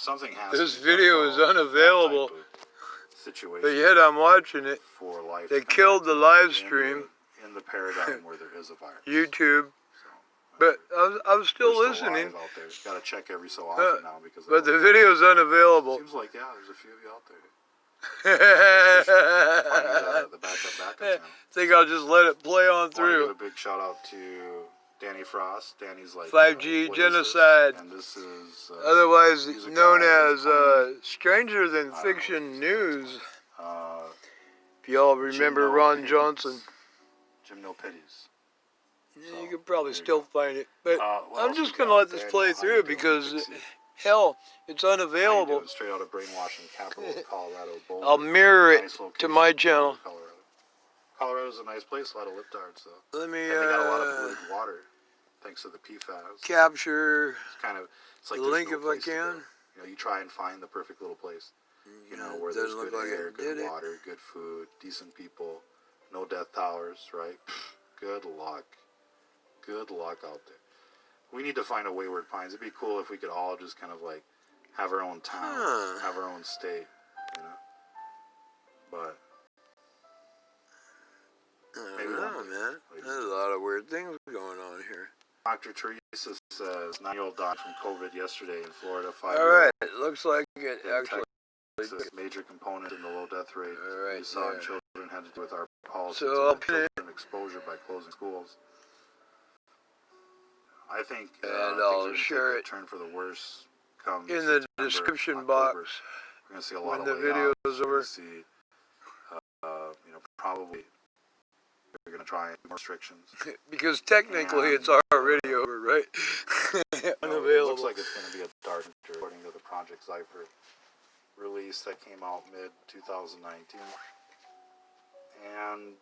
something has This to be video is unavailable, situation, but yet I'm watching it. for life. They killed the live stream. In the paradigm where there is a virus. YouTube. So, But I was still listening. Live out there. Got to check every so often now because. But the video's unavailable. Seems like there's a few of you out there. The backup channel. Think I'll just let it play on through. Give a big shout out to Danny Frost. Danny's like 5G genocide, and this is otherwise known as Stranger Than Fiction News. If y'all remember Ron Johnson. Jim No Pitties. You could probably still find it, but I'm just gonna let this play through because hell, it's unavailable. Straight out of brainwashing capital of Colorado. Boulder. I'll mirror it to my channel. Colorado's a nice place, a lot of libtards though. Let me and they got a lot of polluted water, thanks to the PFAS. Capture it's like the link if I can. You know, you try and find the perfect little place. You know, where there's good air, good water, good food, decent people, no death towers, right? Good luck. Good luck out there. We need to find a Wayward Pines. It'd be cool if we could all just kind of like have our own town, have our own state, you know. But I don't know, man. There's a lot of weird things going on here. Dr. Teresa says 9-year-old died from COVID yesterday in Florida. All right, it looks like it actually. It's a major component in the low death rate we saw in children had to do with our policies so and exposure by closing schools. I think I'll share it turn for the worse come in the description box. We're going to see a lot when of the video is over. See, you know, probably we're going to try more restrictions. Because technically it's already over, right? Unavailable. It looks like it's going to be a dark winter, according to the Project Zypher release that came out mid-2019. And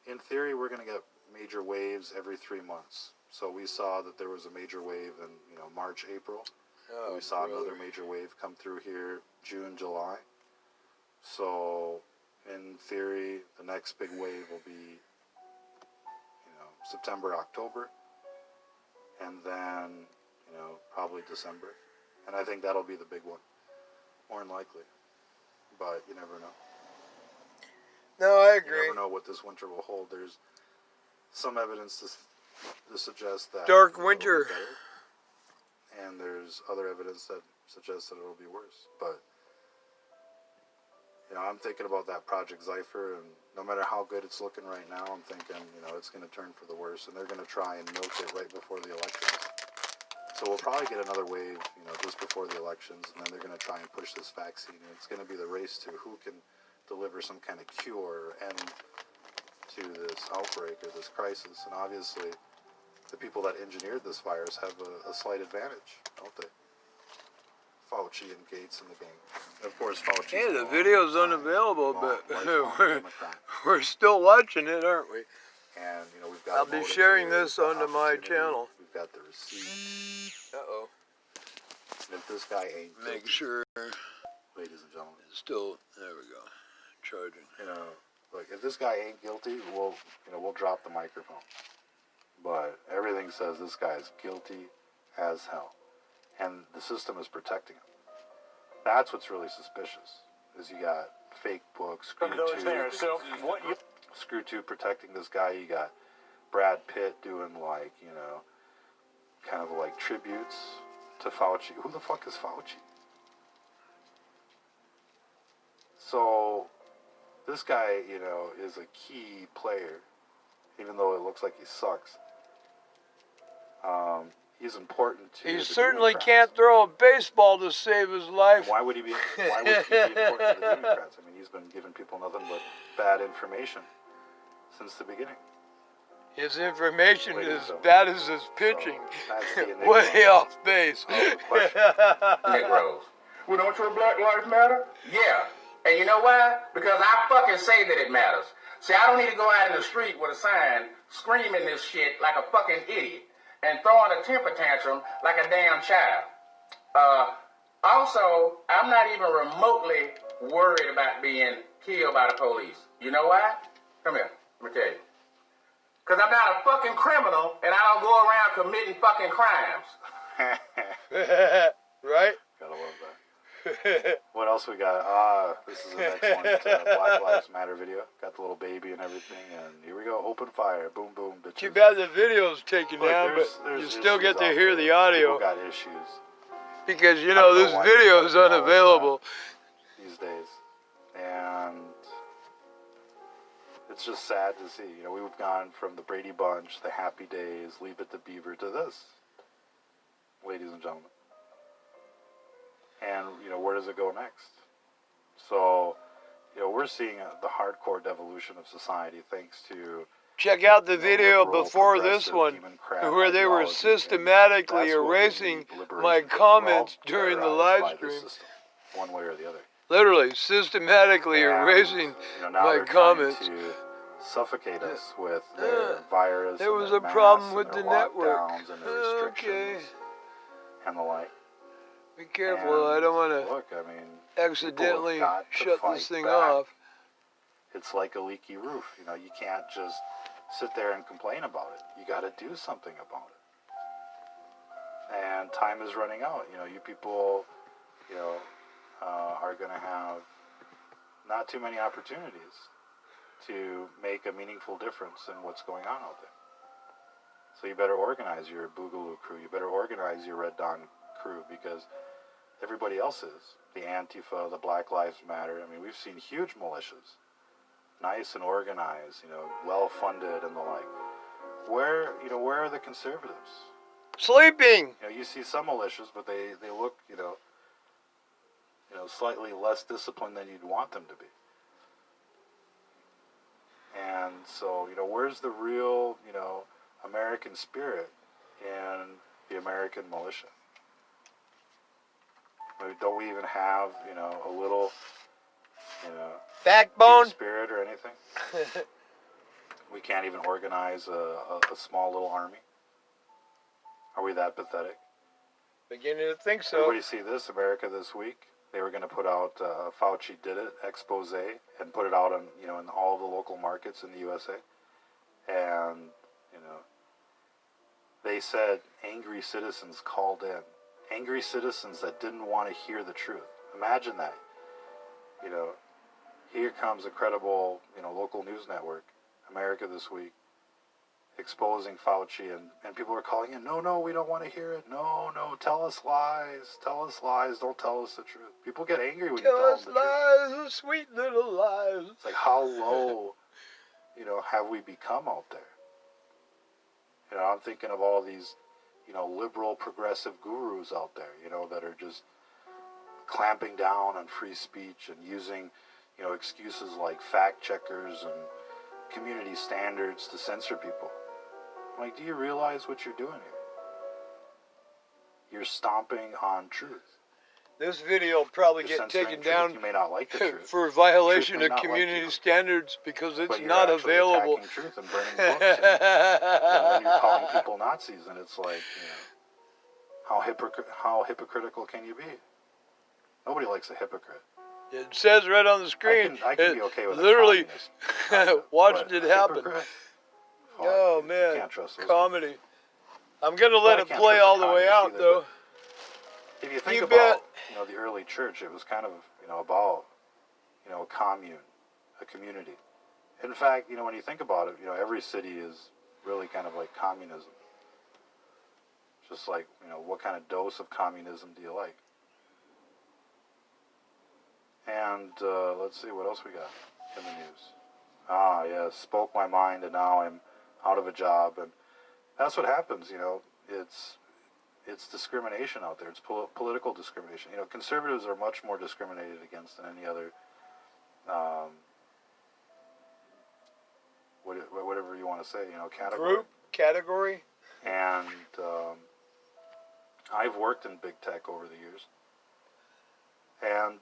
in theory, we're going to get major waves every 3 months. So we saw that there was a major wave in March, April. We saw another major wave come through here June, July. So in theory, the next big wave will be September, October, and then probably December. And I think that'll be the big one, more than likely. But you never know. No, I agree. You never know what this winter will hold. There's some evidence to suggest that dark winter, and there's other evidence that suggests that it'll be worse. But I'm thinking about that Project Zypher, and no matter how good it's looking right now, I'm thinking it's going to turn for the worse, and they're going to try and milk it right before the elections. So we'll probably get another wave, just before the elections, and then they're going to try and push this vaccine, and it's going to be the race to who can deliver some kind of cure or end to this outbreak or this crisis. And obviously, the people that engineered this virus have a slight advantage, don't they? Fauci and Gates in the game. Of course, Fauci. Hey, the video's unavailable, but we're still watching it, aren't we? And we've got. I'll be sharing this onto my channel. We've got the receipt. Uh-oh. And if this guy ain't guilty, make sure, ladies and gentlemen, it's still there. We go, charging. Look, if this guy ain't guilty, we'll drop the microphone. But everything says this guy is guilty as hell. And the system is protecting him. That's what's really suspicious, is you got fake books, Screw 2 protecting this guy. You got Brad Pitt doing kind of like tributes to Fauci. Who the fuck is Fauci? So this guy, is a key player, even though it looks like he sucks. He's important to. He certainly can't throw a baseball to save his life. Why would he be important to the Democrats? I mean, he's been giving people nothing but bad information since the beginning. His information is as bad as his pitching. Way off base. Negroes. We don't show Black Lives Matter? Yeah. And you know why? Because I fucking say that it matters. See, I don't need to go out in the street with a sign screaming this shit like a fucking idiot and throwing a temper tantrum like a damn child. Also, I'm not even remotely worried about being killed by the police. You know why? Come here, let me tell you. Because I'm not a fucking criminal and I don't go around committing fucking crimes. Right? Gotta love else we got? This is an excellent Black Lives Matter video. Got the little baby and everything, and here we go. Open fire. Boom, boom, bitches. Too bad the video's taken Look, down, but there's you still get to issues hear out the there. audio. People got issues. Because, you I know, don't this why video people is acknowledge unavailable. that these days. And it's just sad to see. You know, we've gone from the Brady Bunch, the Happy Days, Leave It to Beaver, to this, ladies and gentlemen. And, you know, where does it go next? So, you know, we're seeing the hardcore devolution of society thanks to... Check out the video liberal, before this one, where they were systematically erasing my comments during the live stream. One way or the other. Literally, systematically erasing my comments. To suffocate us with their virus. There was a masks problem with and their the network. lockdowns and their restrictions Okay. and the like. Be careful, I don't want to look, I mean, accidentally got to shut fight this thing back. off. It's like a leaky roof. You know, you can't just sit there and complain about it. You got to do something about it. And time is running out. You know, you people, you know, are going to have not too many opportunities to make a meaningful difference in what's going on out there. So you better organize your Boogaloo crew. You better organize your Red Dawn crew, because everybody else is. The Antifa, the Black Lives Matter. I mean, we've seen huge militias. Nice and organized, you know, well-funded and the like. Where are the conservatives? Sleeping! You know, you see some militias, but they look, you know, slightly less disciplined than you'd want them to be. And so, you know, where's the real, you know, American spirit in the American militia? I mean, don't we even have, you know, a little, you know, backbone spirit or anything? We can't even organize a small little army. Are we that pathetic? Beginning to think so. Everybody see this, America This Week? They were going to put out Fauci Did It expose and put it out on, you know, in all the local markets in the USA. And, you know, they said angry citizens called in. Angry citizens that didn't want to hear the truth. Imagine that. You know, here comes a credible, you know, local news network, America This Week, exposing Fauci, and people are calling in, no, we don't want to hear it. No, tell us lies, don't tell us the truth. People get angry when you tell them the truth. Tell us lies, sweet little lies. It's like, how low, you know, have we become out there? You know, I'm thinking of all these, you know, liberal progressive gurus out there, you know, that are just clamping down on free speech and using, you know, excuses like fact checkers and community standards to censor people. I'm like, do you realize what you're doing here? You're stomping on truth. This video will probably You're get censoring taken truth. down You may not like the truth. for violation Truth may of not community like you, standards because it's but you're not actually available. attacking truth and burning books, and then you're calling people Nazis, and it's like, you know, how hypocritical can you be? Nobody likes a hypocrite. It says right on the screen. I can be okay with literally a watched it happen. Oh you man, can't trust those comedy. I'm gonna let it can't play trust all the the way communists out either, though. If you think You about, bet. you know, the early church, it was kind of, you know, about, you know, a commune, a community. In fact, you know, when you think about it, you know, every city is really kind of like communism. Just like, you know, what kind of dose of communism do you like? And let's see, what else we got in the news? Yes, spoke my mind, and now I'm out of a job. And that's what happens, you know. It's discrimination out there. It's political discrimination. You know, conservatives are much more discriminated against than any other, whatever you want to say, you know, Category. And I've worked in big tech over the years. And,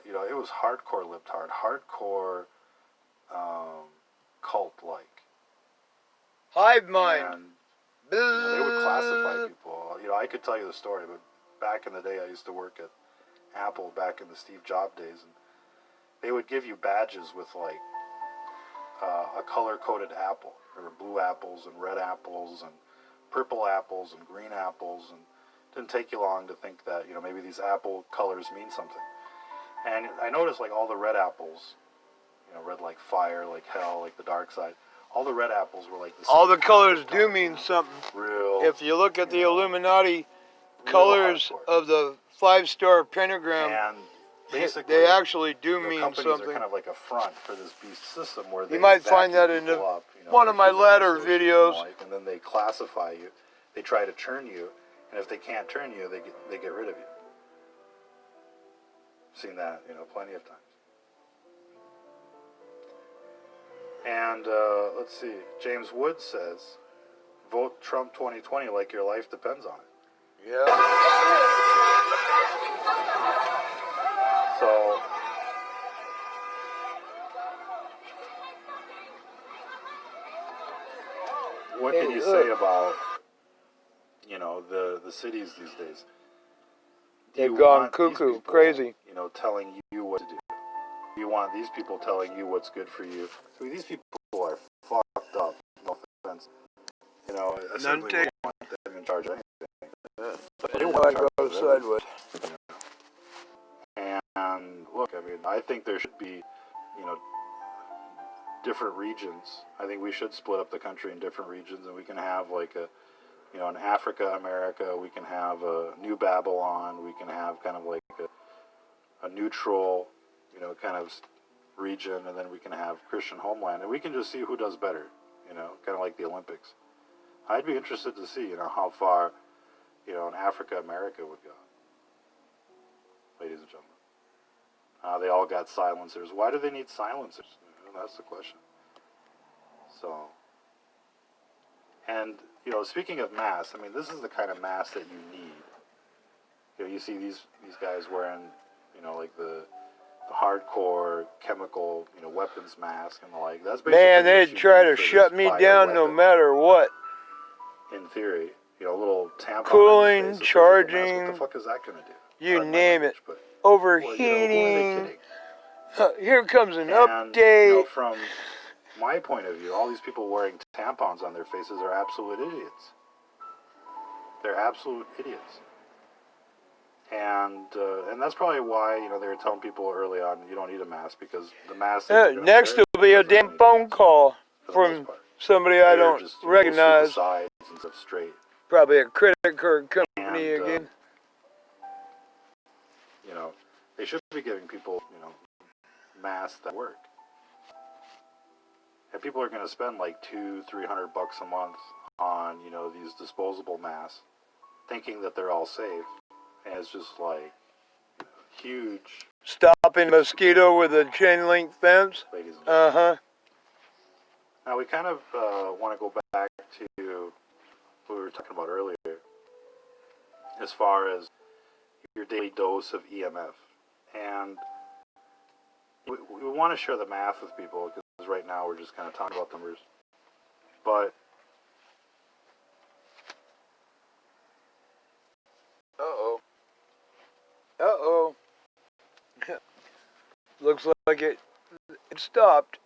you know, it was hardcore libtard, hardcore cult-like. Hive mind. And, you know, they would classify people. You know, I could tell you the story, but back in the day, I used to work at Apple back in the Steve Jobs days, and they would give you badges with, like, a color-coded apple. There were blue apples and red apples and purple apples and green apples, and it didn't take you long to think that, you know, maybe these apple colors mean something. And I noticed like all the red apples, red like fire, like hell, like the dark side. All the red apples were like the same All the colors color, do mean something. Real. If you look at the Illuminati colors of the 5-star pentagram, and basically they actually do mean companies something. are kind of like a front for this beast system where You might find that in one of my latter videos. And then they classify you. They try to turn you, and if they can't turn you, they get rid of you. Seen that, plenty of times. And let's see. James Wood says, "Vote Trump 2020 like your life depends on it." Yeah. So, what can you say about, the cities these days? They've gone cuckoo, crazy. Telling you what to do. Do you want these people telling you what's good for you? I mean, these people are fucked up. No offense. I certainly don't want them in charge of anything. But I do want to go sideways. And look, I mean, I think there should be, different regions. I think we should split up the country in different regions, and we can have like an Africa, America. We can have a New Babylon. We can have kind of like a neutral, kind of region, and then we can have Christian homeland, and we can just see who does better. Kind of like the Olympics. I'd be interested to see, how far, an Africa, America would go. Ladies and gentlemen. They all got silencers. Why do they need silencers? That's the question. So, and, speaking of masks, I mean, this is the kind of mask that you need. You see these guys wearing, like the hardcore chemical, weapons mask and the like. That's basically man, they'd try to shut me down no matter what. In theory, a little tampon. Cooling, charging. What the fuck is that going to do? You name it. Overheating. Here comes an update. From my point of view, all these people wearing tampons on their faces are absolute idiots. They're absolute idiots. And that's probably why, they were telling people early on, you don't need a mask, because the mask... next will be a damn phone call from somebody I don't recognize. Straight. Probably a credit card company again. They should be giving people, masks that work. And people are going to spend like $200-300 a month on, these disposable masks, thinking that they're all safe. And it's just like huge. Stopping mosquito with a chain link fence. Ladies and gentlemen. Uh-huh. Now we kind of want to go back to what we were talking about earlier, as far as your daily dose of EMF. And we want to share the math with people, because right now we're just kind of talking about numbers. But Uh-oh. Looks like it stopped.